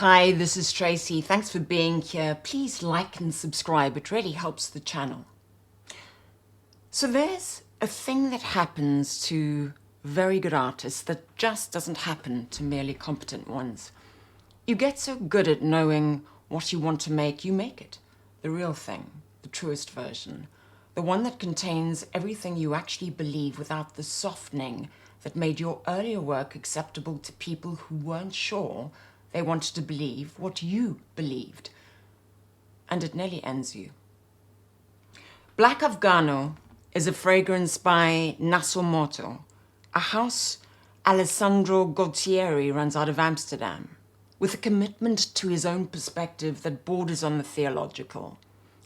Hi, this is Tracy. Thanks for being here. Please like and subscribe. It really helps the channel. So there's a thing that happens to very good artists that just doesn't happen to merely competent ones. You get so good at knowing what you want to make, you make it. The real thing, the truest version. The one that contains everything you actually believe without the softening that made your earlier work acceptable to people who weren't sure they wanted to believe what you believed. And it nearly ends you. Black Afgano is a fragrance by Nasomatto, a house Alessandro Gualtieri runs out of Amsterdam, with a commitment to his own perspective that borders on the theological.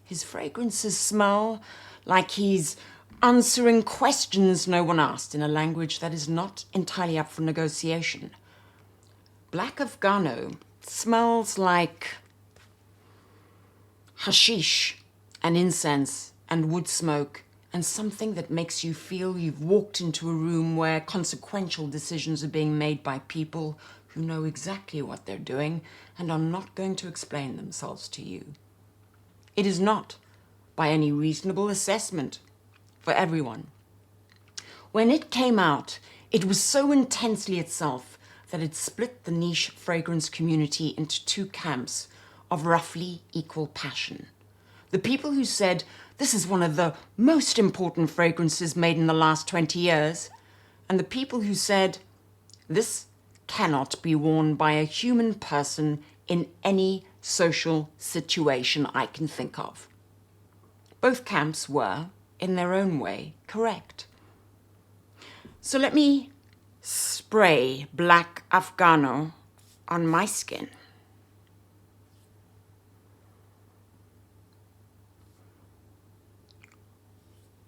His fragrances smell like he's answering questions no one asked in a language that is not entirely up for negotiation. Black Afgano smells like hashish and incense and wood smoke and something that makes you feel you've walked into a room where consequential decisions are being made by people who know exactly what they're doing and are not going to explain themselves to you. It is not, by any reasonable assessment, for everyone. When it came out, it was so intensely itself that it split the niche fragrance community into two camps of roughly equal passion. The people who said, this is one of the most important fragrances made in the last 20 years, and the people who said, this cannot be worn by a human person in any social situation I can think of. Both camps were, in their own way, correct. So let me spray Black Afgano on my skin.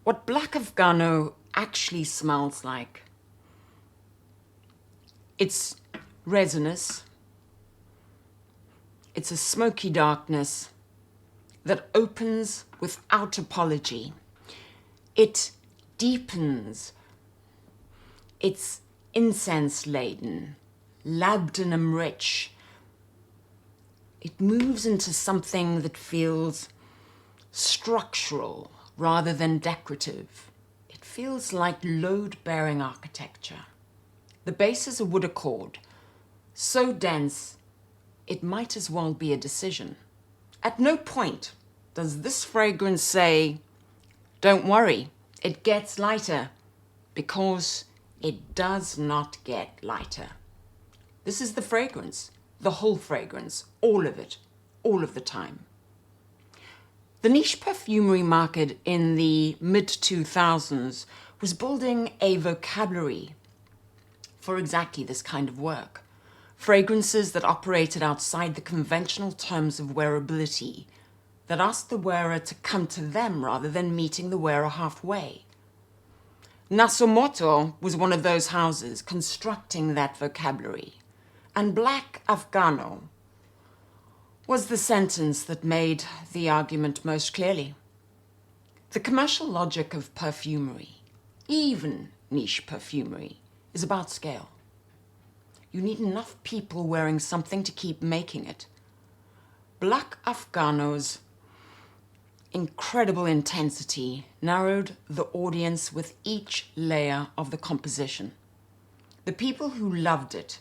What Black Afgano actually smells like, it's resinous, it's a smoky darkness that opens without apology. It deepens, it's incense-laden, labdanum-rich. It moves into something that feels structural rather than decorative. It feels like load-bearing architecture. The base is a wood accord, so dense it might as well be a decision. At no point does this fragrance say, don't worry, it gets lighter, because it does not get lighter. This is the fragrance, the whole fragrance, all of it, all of the time. The niche perfumery market in the mid-2000s was building a vocabulary for exactly this kind of work. Fragrances that operated outside the conventional terms of wearability, that asked the wearer to come to them rather than meeting the wearer halfway. Nasomatto was one of those houses constructing that vocabulary, and Black Afgano was the sentence that made the argument most clearly. The commercial logic of perfumery, even niche perfumery, is about scale. You need enough people wearing something to keep making it. Black Afgano's incredible intensity narrowed the audience with each layer of the composition. The people who loved it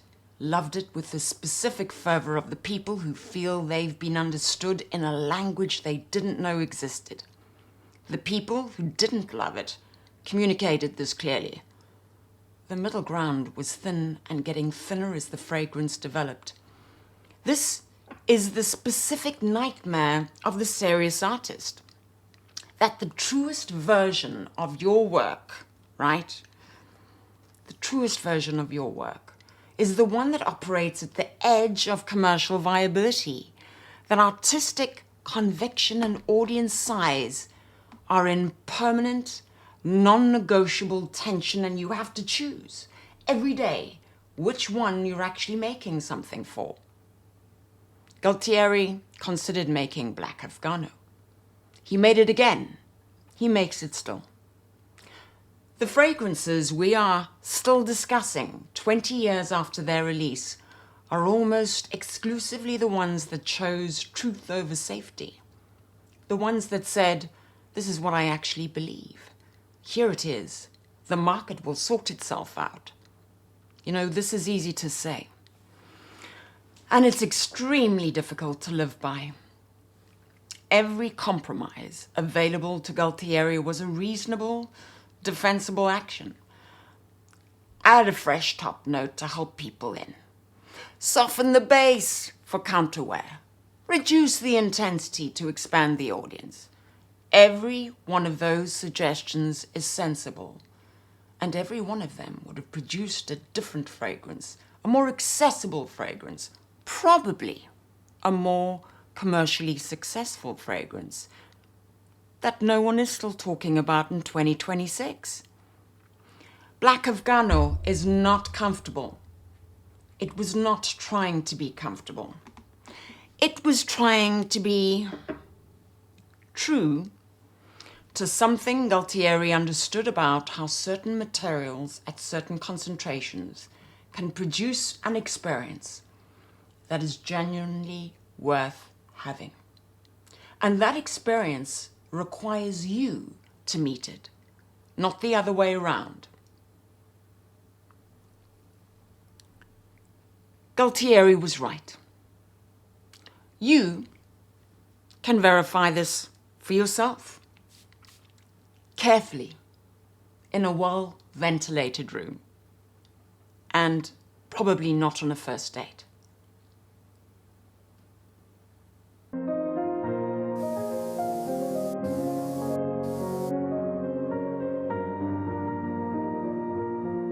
with the specific fervor of the people who feel they've been understood in a language they didn't know existed. The people who didn't love it communicated this clearly. The middle ground was thin and getting thinner as the fragrance developed. This is the specific nightmare of the serious artist. That the truest version of your work, right? The truest version of your work is the one that operates at the edge of commercial viability. That artistic conviction and audience size are in permanent, non-negotiable tension, and you have to choose every day which one you're actually making something for. Gualtieri considered making Black Afgano. He made it again. He makes it still. The fragrances we are still discussing 20 years after their release are almost exclusively the ones that chose truth over safety. The ones that said, this is what I actually believe. Here it is. The market will sort itself out. You know, this is easy to say. And it's extremely difficult to live by. Every compromise available to Gualtieri was a reasonable, defensible action. Add a fresh top note to help people in. Soften the base for counterwear. Reduce the intensity to expand the audience. Every one of those suggestions is sensible, and every one of them would have produced a different fragrance, a more accessible fragrance, probably a more commercially successful fragrance that no one is still talking about in 2026. Black Afgano is not comfortable. It was not trying to be comfortable. It was trying to be true to something Gualtieri understood about how certain materials at certain concentrations can produce an experience that is genuinely worth having. And that experience requires you to meet it, not the other way around. Gualtieri was right. You can verify this for yourself, carefully, in a well-ventilated room, and probably not on a first date.